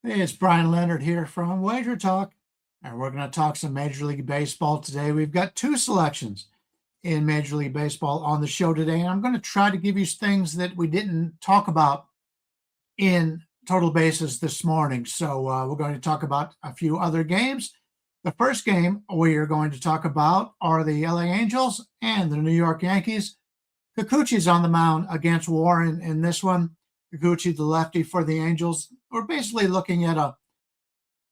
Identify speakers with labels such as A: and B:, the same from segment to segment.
A: Hey, it's Bryan Leonard here from WagerTalk, and we're going to talk some Major League Baseball today. We've got two selections in Major League Baseball on the show today, and I'm going to try to give you things that we didn't talk about in Total Bases this morning. So we're going to talk about a few other games. The first game we are going to talk about are the LA Angels and the New York Yankees. Kikuchi's on the mound against Warren in this one. Kikuchi, the lefty for the Angels. We're basically looking at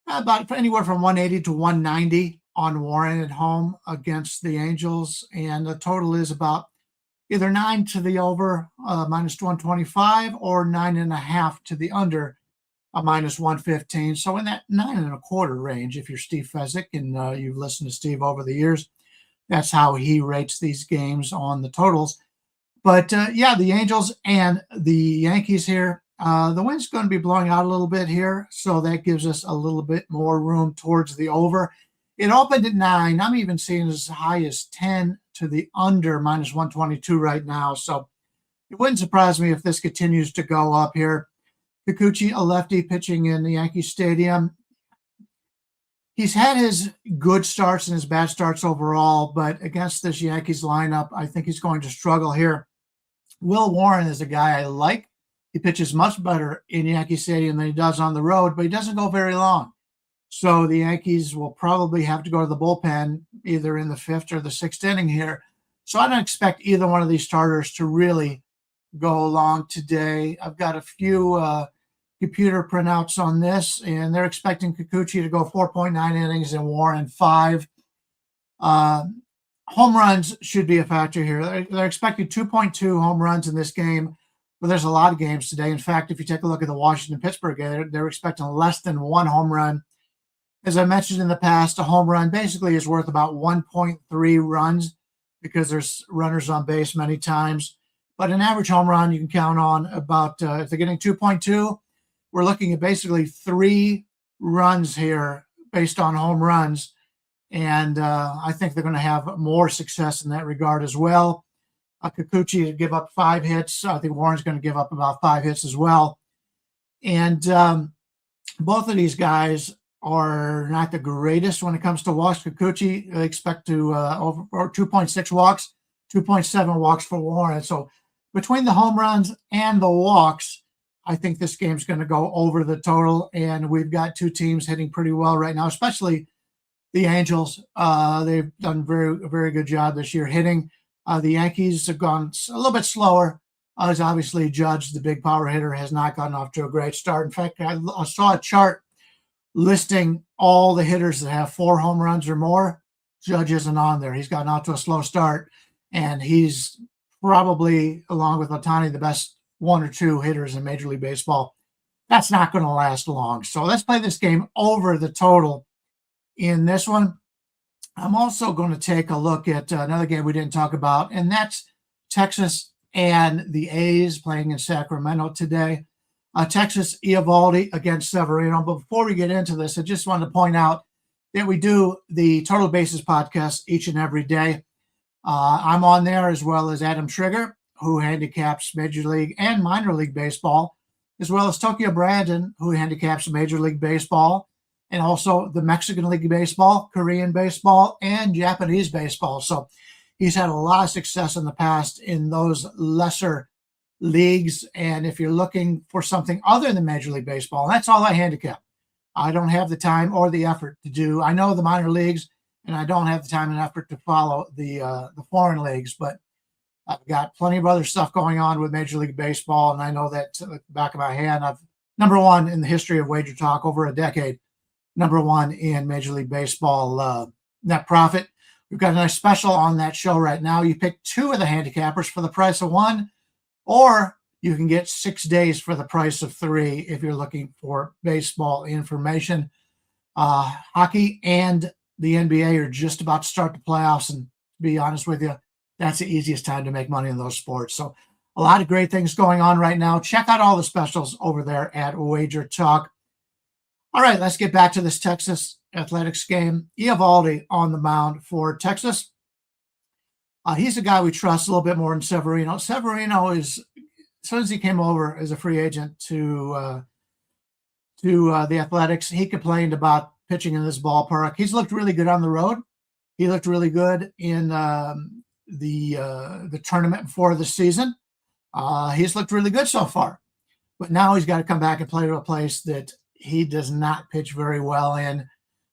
A: about anywhere from 180 to 190 on Warren at home against the Angels, and the total is about either 9 to the over, minus 125, or 9.5 to the under, minus 115. So in that 9.25 range, if you're Steve Fezzik and you've listened to Steve over the years, that's how he rates these games on the totals. But yeah, the Angels and the Yankees here. The wind's going to be blowing out a little bit here, so that gives us a little bit more room towards the over. It opened at 9. I'm even seeing as high as 10 to the under, minus 122 right now. So it wouldn't surprise me if this continues to go up here. Kikuchi, a lefty pitching in the Yankee Stadium. He's had his good starts and his bad starts overall, but against this Yankees lineup, I think he's going to struggle here. Will Warren is a guy I like. He pitches much better in Yankee Stadium than he does on the road, but he doesn't go very long. So the Yankees will probably have to go to the bullpen either in the 5th or the 6th inning here. So I don't expect either one of these starters to really go long today. I've got a few computer printouts on this, and they're expecting Kikuchi to go 4.9 innings and Warren 5. Home runs should be a factor here. They're expecting 2.2 home runs in this game, but there's a lot of games today. In fact, if you take a look at the Washington-Pittsburgh game, they're expecting less than 1 home run. As I mentioned in the past, a home run basically is worth about 1.3 runs because there's runners on base many times. But an average home run, you can count on about, if they're getting 2.2, we're looking at basically 3 runs here based on home runs. And I think they're going to have more success in that regard as well. Kikuchi to give up 5 hits. I think Warren's going to give up about 5 hits as well. And both of these guys are not the greatest when it comes to walks. Kikuchi, they expect to over 2.6 walks, 2.7 walks for Warren. So between the home runs and the walks, I think this game's going to go over the total. And we've got two teams hitting pretty well right now, especially the Angels. They've done a very good job this year hitting. The Yankees have gone a little bit slower. As obviously Judge, the big power hitter, has not gotten off to a great start. In fact, I saw a chart listing all the hitters that have 4 home runs or more. Judge isn't on there. He's gotten off to a slow start, and he's probably, along with Ohtani, the best 1 or 2 hitters in Major League Baseball. That's not going to last long. So let's play this game over the total in this one. I'm also going to take a look at another game we didn't talk about, and that's Texas and the A's playing in Sacramento today. Texas, Eovaldi against Severino. But before we get into this, I just wanted to point out that we do the Total Bases podcast each and every day. I'm on there, as well as Adam Trigger, who handicaps Major League and Minor League Baseball, as well as Tokyo Brandon, who handicaps Major League Baseball, and also the Mexican League Baseball, Korean Baseball, and Japanese Baseball. So he's had a lot of success in the past in those lesser leagues. And if you're looking for something other than Major League Baseball, that's all I handicap. I don't have the time or the effort to do. I know the minor leagues, and I don't have the time and effort to follow the foreign leagues, but I've got plenty of other stuff going on with Major League Baseball, and I know that at the back of my hand. I've number 1 in the history of WagerTalk, over a decade, number 1 in Major League Baseball net profit. We've got a nice special on that show right now. You pick 2 of the handicappers for the price of 1, or you can get 6 days for the price of 3 if you're looking for baseball information. Hockey and the NBA are just about to start the playoffs, and to be honest with you, that's the easiest time to make money in those sports. So a lot of great things going on right now. Check out all the specials over there at WagerTalk. All right, let's get back to this Texas Athletics game. Eovaldi on the mound for Texas. He's a guy we trust a little bit more than Severino. Severino is, as soon as he came over as a free agent to to the Athletics. He complained about pitching in this ballpark. He's looked really good on the road. He looked really good in the tournament before the season. He's looked really good so far. But now he's got to come back and play to a place that he does not pitch very well in.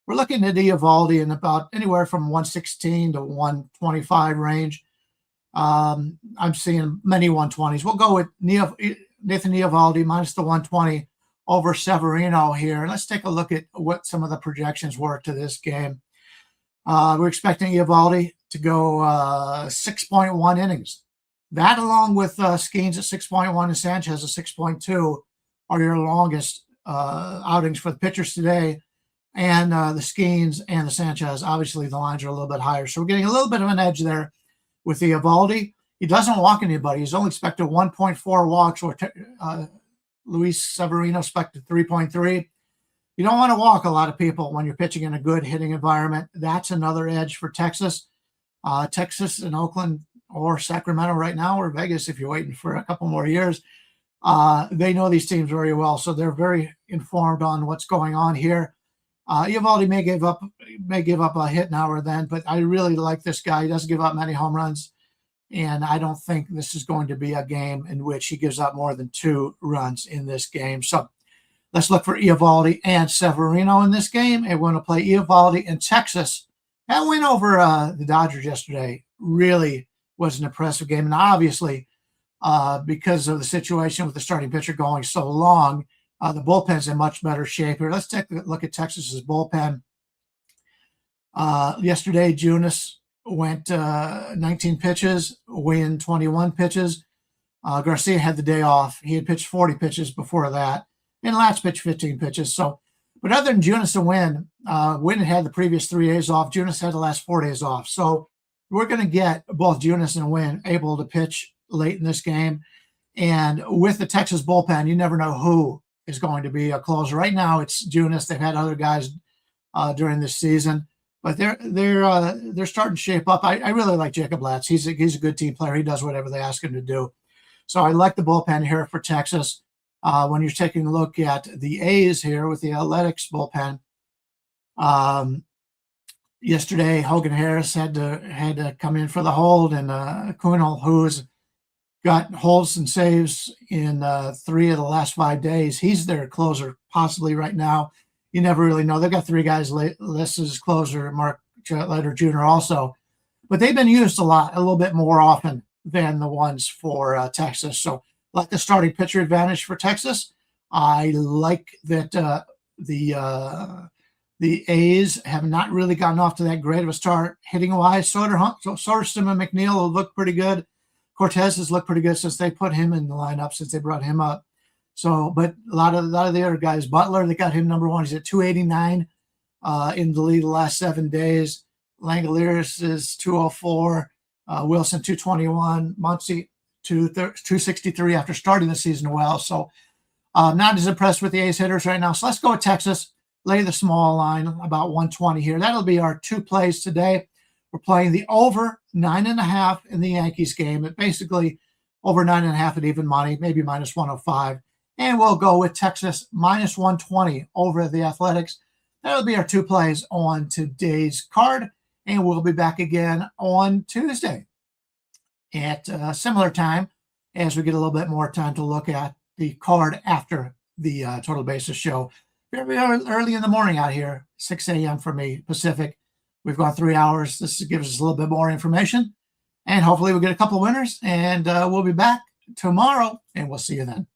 A: We're looking at Eovaldi in about anywhere from 116 to 125 range. I'm seeing many 120s. We'll go with Nathan Eovaldi minus the 120 over Severino here. Let's take a look at what some of the projections were to this game. We're expecting Eovaldi to go 6.1 innings. That, along with Skeens at 6.1 and Sanchez at 6.2, are your longest outings for the pitchers today. And the Skeens and the Sanchez, obviously the lines are a little bit higher. So we're getting a little bit of an edge there with Eovaldi. He doesn't walk anybody. He's only expected 1.4 walks, or Luis Severino expected 3.3. You don't want to walk a lot of people when you're pitching in a good hitting environment. That's another edge for Texas. Texas and Oakland, or Sacramento right now, or Vegas if you're waiting for a couple more years, they know these teams very well, so they're very informed on what's going on here. Eovaldi may give up a hit now or then, but I really like this guy. He doesn't give up many home runs, and I don't think this is going to be a game in which he gives up more than 2 runs in this game. So let's look for Eovaldi and Severino in this game, and we're going to play Eovaldi in Texas. That win over the Dodgers yesterday really was an impressive game, and obviously because of the situation with the starting pitcher going so long, the bullpen's in much better shape here. Let's take a look at Texas's bullpen. Yesterday, Junis went 19 pitches, Wynn 21 pitches. Garcia had the day off. He had pitched 40 pitches before that, and Latz pitched 15 pitches. So, but other than Junis and Wynn had the previous 3 days off. Junis had the last 4 days off. So we're going to get both Junis and Wynn able to pitch late in this game. And with the Texas bullpen, you never know who is going to be a closer. Right now, it's Junis. They've had other guys during this season, but they're starting to shape up. I really like Jacob Latz. He's a good team player. He does whatever they ask him to do. So I like the bullpen here for Texas. When you're taking a look at the A's here with the Athletics bullpen, yesterday Hogan Harris had to come in for the hold, and Kunal, who's got holds and saves in 3 of the last 5 days. He's their closer possibly right now. You never really know. They've got 3 guys listed as closer, Mark Leonard Jr. also, but they've been used a little bit more often than the ones for Texas. So like the starting pitcher advantage for Texas. I like that the A's have not really gotten off to that great of a start hitting wise. Soderstrom and McNeil look pretty good. Cortez has looked pretty good since they put him in the lineup, since they brought him up. So, but a lot of the other guys, Butler, they got him number 1. He's at 289 in the league the last 7 days. Langoliers is 204. Wilson 221. Muncy 263 after starting the season well. So, not as impressed with the A's hitters right now. So let's go with Texas. Lay the small line about 120 here. That'll be our 2 plays today. We're playing the over 9.5 in the Yankees game. It basically over 9.5 at even money, maybe minus 105. And we'll go with Texas minus 120 over the Athletics. That'll be our 2 plays on today's card. And we'll be back again on Tuesday at a similar time as we get a little bit more time to look at the card after the Total Basis show. Very early in the morning out here, 6 a.m. for me, Pacific. We've gone 3 hours. This gives us a little bit more information. And hopefully we'll get a couple of winners. And we'll be back tomorrow, and we'll see you then.